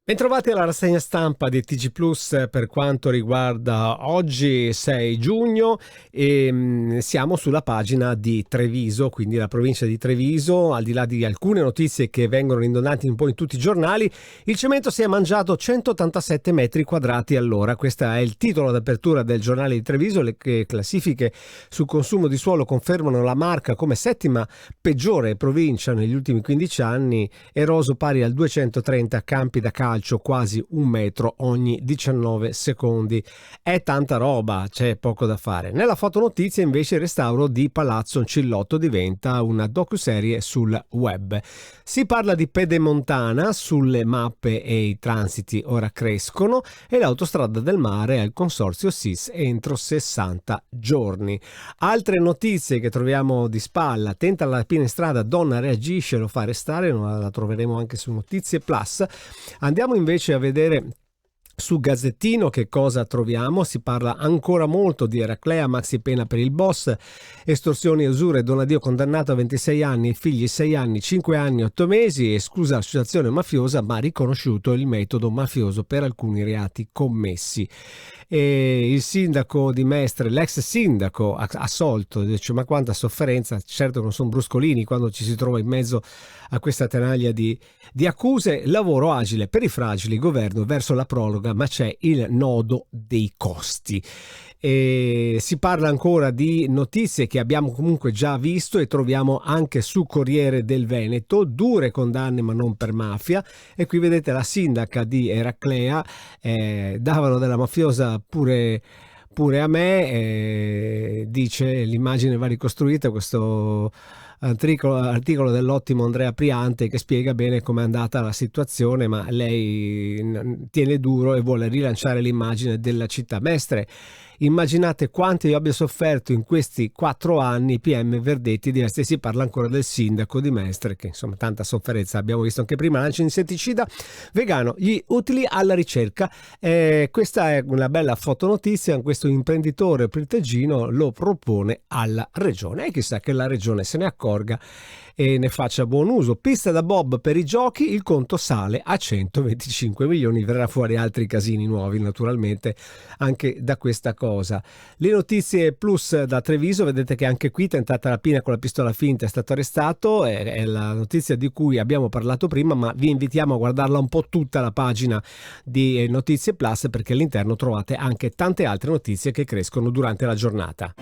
Bentrovati alla rassegna stampa di TG Plus per quanto riguarda oggi 6 giugno e siamo sulla pagina di Treviso, quindi la provincia di Treviso. Al di là di alcune notizie che vengono rindonate un po' in tutti i giornali, il cemento si è mangiato 187 metri quadrati all'ora. Questo è il titolo d'apertura del giornale di Treviso. Le classifiche sul consumo di suolo confermano la Marca come settima peggiore provincia negli ultimi 15 anni, eroso pari al 230 campi da calcio, quasi un metro ogni 19 secondi. È tanta roba, c'è poco da fare. Nella fotonotizia invece il restauro di Palazzo Ancillotto diventa una docuserie sul web. Si parla di Pedemontana, sulle mappe e i transiti ora crescono, e l'autostrada del mare al consorzio SIS entro 60 giorni. Altre notizie che troviamo di spalla: tenta la rapina in strada, donna reagisce, lo fa arrestare. La troveremo anche su Notizie Plus. Andiamo invece a vedere su Gazzettino che cosa troviamo. Si parla ancora molto di Eraclea, maxi pena per il boss, estorsioni e usure, Donadio condannato a 26 anni, figli 6 anni, 5 anni, 8 mesi, esclusa l'associazione mafiosa ma riconosciuto il metodo mafioso per alcuni reati commessi. E il sindaco di Mestre, l'ex sindaco assolto, dice: ma quanta sofferenza. Certo non sono bruscolini quando ci si trova in mezzo a questa tenaglia di accuse. Lavoro agile per i fragili, governo verso la proroga, ma c'è il nodo dei costi. E si parla ancora di notizie che abbiamo comunque già visto e troviamo anche su Corriere del Veneto: dure condanne ma non per mafia. E qui vedete la sindaca di Eraclea, davano della mafiosa pure a me, dice. L'immagine va ricostruita, questo articolo dell'ottimo Andrea Priante che spiega bene com'è andata la situazione, ma lei tiene duro e vuole rilanciare l'immagine della città. Mestre: immaginate quanto io abbia sofferto in questi 4 anni, PM verdetti diversi. Si parla ancora del sindaco di Mestre, che insomma tanta sofferenza abbiamo visto anche prima. Lancio insetticida vegano, gli utili alla ricerca. Questa è una bella fotonotizia. Questo imprenditore printeggino lo propone alla regione e chissà che la regione se ne accorga e ne faccia buon uso. Pista da bob per i giochi, il conto sale a 125 milioni. Verrà fuori altri casini nuovi naturalmente anche da questa cosa. Le notizie plus da Treviso: vedete che anche qui tentata rapina con la pistola finta, è stato arrestato. È la notizia di cui abbiamo parlato prima, ma vi invitiamo a guardarla un po' tutta la pagina di Notizie Plus, perché all'interno trovate anche tante altre notizie che crescono durante la giornata.